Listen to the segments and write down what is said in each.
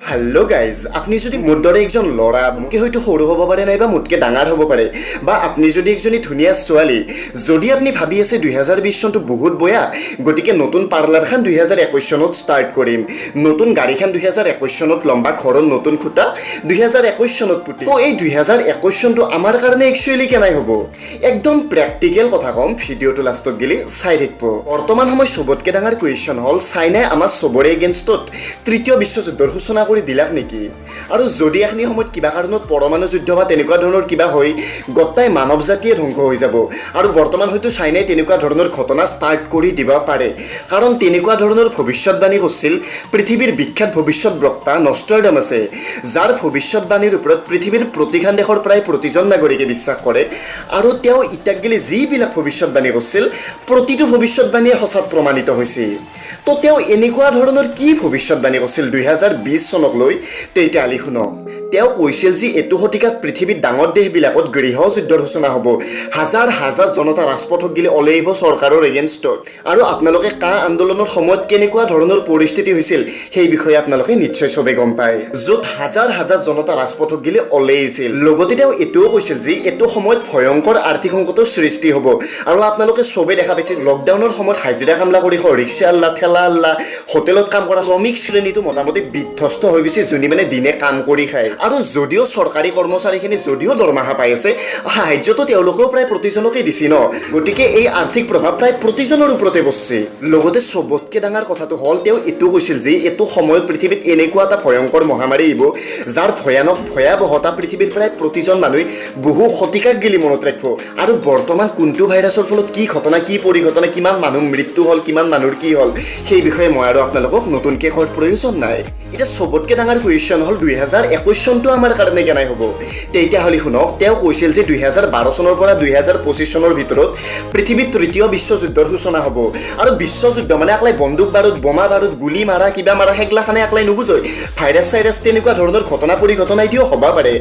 Hello guys, আপনি যদি মোৰ দৰে একজন ল'ৰা, মোতকৈ হয়তো সৰু হ'ব পাৰে নাইবা মোতকৈ ডাঙৰ হ'ব পাৰে, বা আপুনি যদি একজনী ধুনীয়া ছোৱালী, যদি আপুনি ভাবি আছে 2020 চনটো বহুত বেয়া, গতিকে নতুন পাৰ্লাৰখন 2021 চনত ষ্টাৰ্ট কৰিম, নতুন গাড়ীখন 2021 চনত লম্বা, ঘৰৰ নতুন খুঁটা 2021 চনত পুতি, তো এই 2021 চনটো আমাৰ কাৰণে একচুৱেলি কেনাই হ'ব। একদম প্ৰেক্টিকেল কথা ক'ম, ভিডিঅ'টো লাষ্টত গেলি চাই থাকিব। বৰ্তমান সময় চবতকৈ ডাঙৰ কুৱেশ্যন হ'ল, চাইনাই আমাৰ চবৰে এগেইনষ্টত তৃতীয় বিশ্বযুদ্ধৰ সূচনা কৰি দিলাক নেকি? আৰু যদি এখিনি সময়ত কিবা কাৰণত পৰমাণু যুদ্ধ বা তেনেকুৱা ধৰণৰ কিবা হৈ গোটেই মানৱ জাতিয়ে ধ্বংস হৈ যাব, আৰু বৰ্তমান হয়তো চাইনাই তেনেকুৱা ধৰণৰ ঘটনা ষ্টাৰ্ট কৰি দিব পাৰে, কাৰণ তেনেকুৱা ধৰণৰ ভৱিষ্যতবাণী কৰিছিল পৃথিৱীৰ বিখ্যাত ভৱিষ্যত বক্তা নষ্ট্ৰাডামাছে, যাৰ ভৱিষ্যতবাণীৰ ওপৰত পৃথিৱীৰ প্ৰতিখন দেশৰ প্ৰায় প্ৰতিজন নাগৰিকে বিশ্বাস কৰে, আৰু তেওঁ ইটাক গেলি যিবিলাক ভৱিষ্যতবাণী কৰিছিল প্ৰতিটো ভৱিষ্যতবাণীয়ে সঁচাত প্ৰমাণিত হৈছে। তো তেওঁ এনেকুৱা ধৰণৰ কি ভৱিষ্যতবাণী কৰিছিল 2020 চনক লৈ, তেতিয়াহ'লে শুনক। তেওঁ কৈছিল যে এইটো শতিকাত পৃথিৱীত ডাঙৰ দেশবিলাকত গৃহ যুদ্ধৰ সূচনা হ'ব, হাজাৰ হাজাৰ জনতা ৰাজপথত গেলি ওলাই আহিব চৰকাৰৰ এগেইনষ্টত, আৰু আপোনালোকে কা আন্দোলনৰ সময়ত কেনেকুৱা ধৰণৰ পৰিস্থিতি হৈছিল সেই বিষয়ে আপোনালোকে নিশ্চয় চবে গম পায়, য'ত হাজাৰ হাজাৰ জনতা ৰাজপথত গেলি ওলাই আহিছিল। লগতে তেওঁ এইটোও কৈছিল যে এইটো সময়ত ভয়ংকৰ আৰ্থিক সংকটৰ সৃষ্টি হ'ব, আৰু আপোনালোকে চবে দেখা পাইছে লকডাউনৰ সময়ত হাজিৰা কামলা কৰি ৰিক্সা আল্লাহ, ঠেলা আল্লাহ, হোটেলত কাম কৰা শ্ৰমিক শ্ৰেণীটো মোটামুটি বিধ্বস্ত হৈ গৈছে, যোনে মানে দিনে কাম কৰি খায়। আৰু যদিও চৰকাৰী কৰ্মচাৰীখিনি যদিও দৰমহা পাই আছে, সাহায্যটো তেওঁলোকেও প্ৰায় প্ৰতিজনকেই দিছে ন, গতিকে এই আৰ্থিক প্ৰভাৱ প্ৰায় প্ৰতিজনৰ ওপৰতে পৰছে। লগতে চবতকৈ ডাঙৰ কথাটো হ'ল তেওঁ এইটো কৈছিল যে এইটো সময়ত পৃথিৱীত এনেকুৱা এটা ভয়ংকৰ মহামাৰী আহিব, যাৰ ভয়াৱহতা পৃথিৱীৰ প্ৰায় প্ৰতিজন মানুহে বহু শতিকাক গেলি মনত ৰাখিব, আৰু বৰ্তমান কোনটো ভাইৰাছৰ ফলত কি ঘটনা, কি পৰিঘটনা, কিমান মানুহ মৃত্যু হ'ল, কিমান মানুহৰ কি হ'ল, সেই বিষয়ে মই আৰু আপোনালোকক নতুনকৈ কোৱাৰ প্ৰয়োজন নাই। এতিয়া চবতকৈ ডাঙৰ কুৱেশ্যন হ'ল 2021 চনটো আমাৰ কাৰণে কেনাই হ'ব? তেতিয়াহ'লে শুনক, তেওঁ কৈছিল যে 2012 চনৰ পৰা 2025 চনৰ ভিতৰত পৃথিৱীত তৃতীয় বিশ্বযুদ্ধৰ সূচনা হ'ব, আৰু বিশ্বযুদ্ধ মানে একলাই বন্দুক বাৰুদ, বোমা বাৰুদ, গুলি মাৰা, কিবা মাৰা সেইগিলাখানে একলাই নুবুজয়, ভাইৰাছ চাইৰাছ তেনেকুৱা ধৰণৰ ঘটনা পৰিঘটনা এতিয়াও হ'ব পাৰে,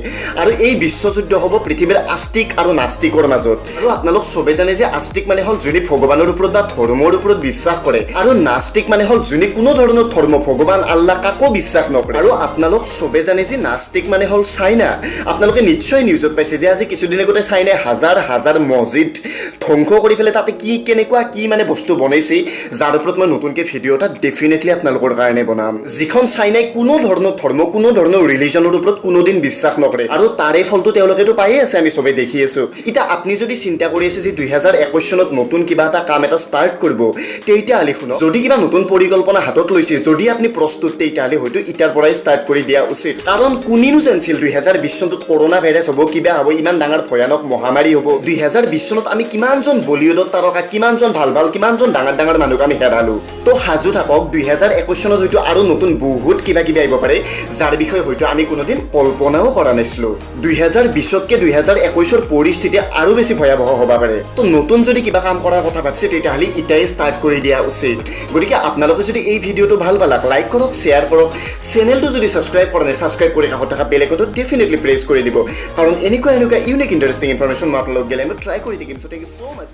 আৰু এই বিশ্বযুদ্ধ হ'ব পৃথিৱীৰ আস্তিক আৰু নাস্তিকৰ মাজত। আৰু আপোনালোক চবে জানে যে আস্তিক মানে হ'ল যোনে ভগৱানৰ ওপৰত বা ধৰ্মৰ ওপৰত বিশ্বাস কৰে, আৰু নাস্তিক মানে হ'ল যোনে কোনো ধৰণৰ ধৰ্ম, ভগৱান আল্লাহ কাকো বিশ্বাস নকৰে। আৰু আপোনালোক চবে জানে যে নাস্তিক মানে হ'ল চাইনা। আপোনালোকে নিশ্চয় নিউজত পাইছে যে আজি কিছুদিন আগতে চাইনাই হাজাৰ হাজাৰ মছজিদ ধ্বংস কৰি পেলাই তাতে কি কেনেকুৱা কি মানে বস্তু বনাইছে, যাৰ ওপৰত মই নতুনকৈ ভিডিঅ' এটা ডেফিনেটলি আপোনালোকৰ কাৰণে বনাম, যিখন চাইনাই কোনো ধৰণৰ ধৰ্ম, কোনো ধৰণৰ ৰিলিজনৰ ওপৰত কোনোদিন বিশ্বাস নকৰে, আৰু তাৰে ফলটো তেওঁলোকেতো পায়ে আছে, আমি চবে দেখি আছো। এতিয়া আপুনি যদি চিন্তা কৰি আছে যে 2021 চনত নতুন কিবা এটা কাম এটা ষ্টাৰ্ট কৰিব, তেতিয়াহ'লে শুনক, যদি কিবা নতুন পৰিকল্পনা হাতত লৈছে, যদি আপুনি প্ৰস্তুত, তেতিয়াহ'লে হয়তো ইটাৰ পৰাই ষ্টাৰ্ট কৰি দিয়া উচিত। কাৰণ কোনেনো জানিছিল 2020 চনটোত কৰোণা ভাইৰাছ হ'ব, কিবা হ'ব, ইমান ডাঙৰ ভয়ানক মহামাৰী হ'ব। 2020 চনত আমি কিমানজন বলিউডৰ তাৰকা, কিমানজন ভাল কিমানজন ডাঙৰ ডাঙৰ মানুহক আমি হেৰালো। তো সাজু থাকক, 2021 চনত হয়তো আৰু নতুন বহুত কিবা কিবি আহিব পাৰে, যাৰ বিষয়ে হয়তো আমি কোনোদিন কল্পনাও কৰা নাছিলো। 2020তকৈ 2021ৰ পৰিস্থিতি আৰু বেছি ভয়াৱহ হ'ব পাৰে। তো নতুন যদি কিবা কাম কৰাৰ কথা ভাবিছে, তেতিয়াহ'লে ইটাই ষ্টাৰ্ট কৰি দিয়া উচিত। গতিকে আপোনালোকে যদি এই ভিডিঅ'টো ভাল পালাক, লাইক কৰক, শ্বেয়াৰ কৰক, চেনেলটো যদি ছাবস্ক্ৰাইব কৰা নাই, ছাবস্ক্ৰাইব কৰি কাষত থকা বেল আইকনটো ডেফিনেটলি প্ৰেছ কৰি দিব, কাৰণ এনেকুৱা ইউনিক ইণ্টাৰেষ্টিং ইনফৰমেশ্যন মই আপোনালোক গেলে মই ট্ৰাই কৰি থাকিম। চ' থেংক ইউ ছ' মাছ।